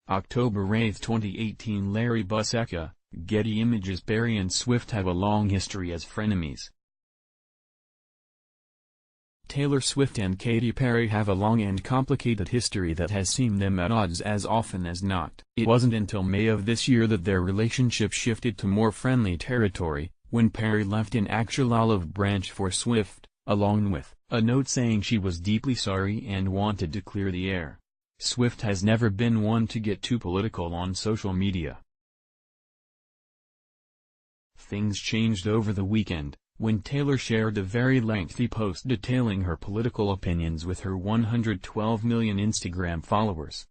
October 8, 2018. Larry Busacca, Getty Images. Perry and Swift have a long history as frenemies. Taylor Swift and Katy Perry have a long and complicated history that has seen them at odds as often as not. It wasn't until May of this year that their relationship shifted to more friendly territory, when Perry left an actual olive branch for Swift, along with a note saying she was deeply sorry and wanted to clear the air. Swift has never been one to get too political on social media. Things changed over the weekend, when Taylor shared a very lengthy post detailing her political opinions with her 112 million Instagram followers.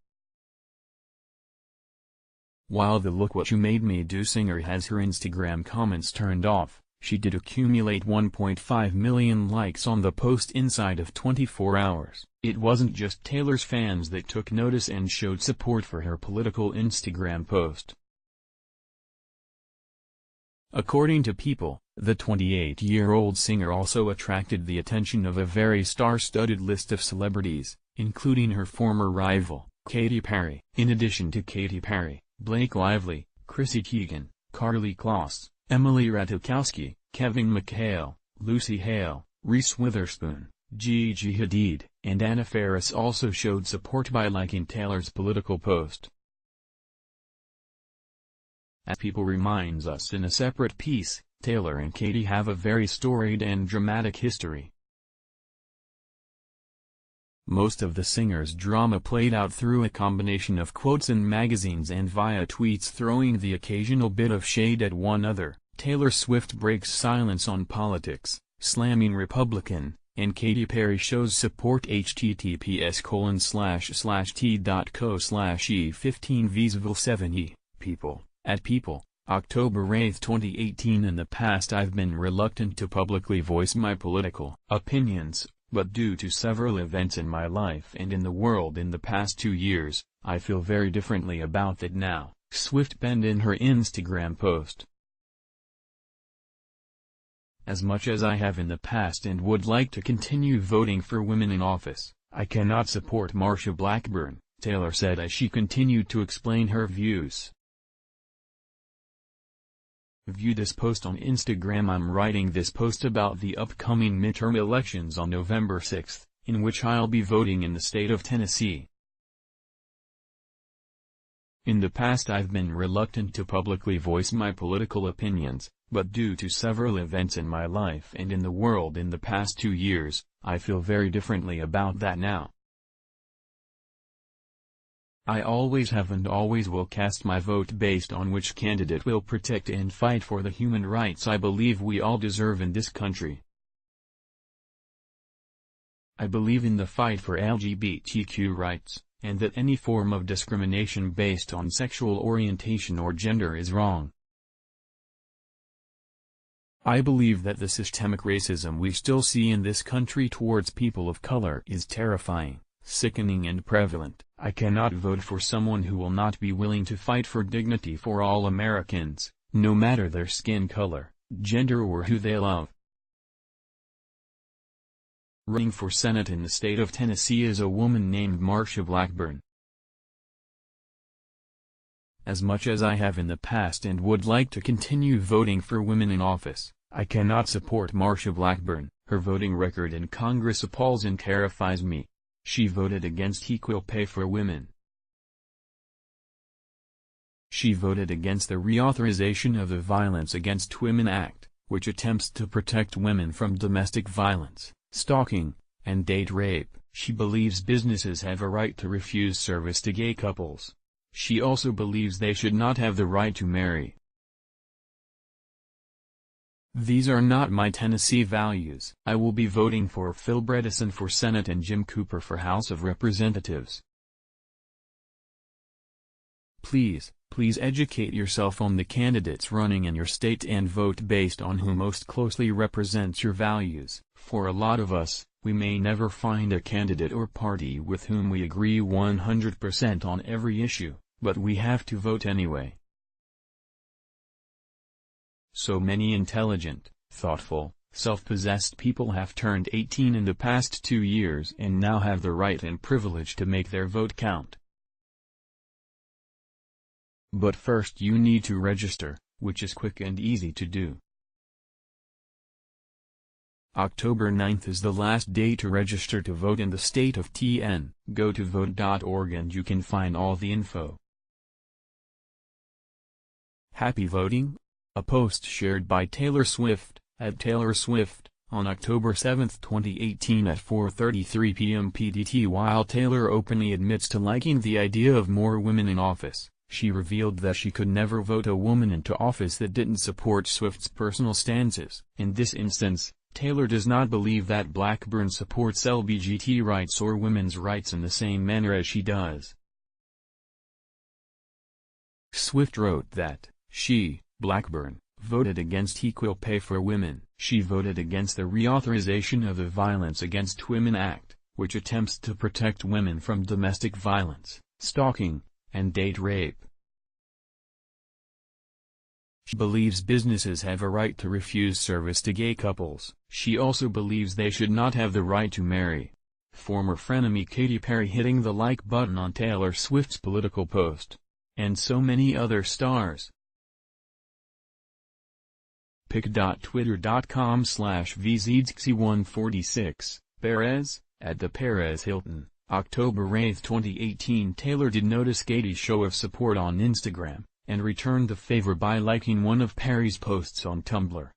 While the "Look What You Made Me Do" singer has her Instagram comments turned off, she did accumulate 1.5 million likes on the post inside of 24 hours. It wasn't just Taylor's fans that took notice and showed support for her political Instagram post. According to People, the 28-year-old singer also attracted the attention of a very star-studded list of celebrities, including her former rival, Katy Perry. In addition to Katy Perry, Blake Lively, Chrissy Teigen, Karlie Kloss, Emily Ratajkowski, Kevin McHale, Lucy Hale, Reese Witherspoon, Gigi Hadid, and Anna Faris also showed support by liking Taylor's political post. As People reminds us in a separate piece, Taylor and Katy have a very storied and dramatic history. Most of the singer's drama played out through a combination of quotes in magazines and via tweets throwing the occasional bit of shade at one another. Taylor Swift breaks silence on politics, slamming Republican, and Katy Perry shows support. https://t.co/e15visibl7e. People, at People, October 8, 2018. In the past I've been reluctant to publicly voice my political opinions, but due to several events in my life and in the world in the past 2 years, I feel very differently about that now, Swift penned in her Instagram post. As much as I have in the past and would like to continue voting for women in office, I cannot support Marsha Blackburn, Taylor said as she continued to explain her views. View this post on Instagram. I'm writing this post about the upcoming midterm elections on November 6, in which I'll be voting in the state of Tennessee. In the past I've been reluctant to publicly voice my political opinions, but due to several events in my life and in the world in the past 2 years, I feel very differently about that now. I always have and always will cast my vote based on which candidate will protect and fight for the human rights I believe we all deserve in this country. I believe in the fight for LGBTQ rights, and that any form of discrimination based on sexual orientation or gender is wrong. I believe that the systemic racism we still see in this country towards people of color is terrifying, sickening and prevalent. I cannot vote for someone who will not be willing to fight for dignity for all Americans, no matter their skin color, gender or who they love. Running for Senate in the state of Tennessee is a woman named Marsha Blackburn. As much as I have in the past and would like to continue voting for women in office, I cannot support Marsha Blackburn. Her voting record in Congress appalls and terrifies me. She voted against equal pay for women. She voted against the reauthorization of the Violence Against Women Act, which attempts to protect women from domestic violence, stalking, and date rape. She believes businesses have a right to refuse service to gay couples. She also believes they should not have the right to marry. These are not my Tennessee values. I will be voting for Phil Bredesen for Senate and Jim Cooper for House of Representatives. Please educate yourself on the candidates running in your state and vote based on who most closely represents your values. For a lot of us, we may never find a candidate or party with whom we agree 100% on every issue, but we have to vote anyway. So many intelligent, thoughtful, self-possessed people have turned 18 in the past 2 years and now have the right and privilege to make their vote count. But first you need to register, which is quick and easy to do. October 9th is the last day to register to vote in the state of TN. Go to vote.org and you can find all the info. Happy voting? A post shared by Taylor Swift, @TaylorSwift, on October 7, 2018 at 4:33 p.m. PDT. While Taylor openly admits to liking the idea of more women in office, she revealed that she could never vote a woman into office that didn't support Swift's personal stances. In this instance, Taylor does not believe that Blackburn supports LGBT rights or women's rights in the same manner as she does. Swift wrote that she, Blackburn, voted against equal pay for women. She voted against the reauthorization of the Violence Against Women Act, which attempts to protect women from domestic violence, stalking, and date rape. She believes businesses have a right to refuse service to gay couples. She also believes they should not have the right to marry. Former frenemy Katy Perry hitting the like button on Taylor Swift's political post. And so many other stars. pic.twitter.com/vziedsky146, Perez, at the Perez Hilton, October 8, 2018. Taylor did notice Getty's show of support on Instagram, and returned the favor by liking one of Perry's posts on Tumblr.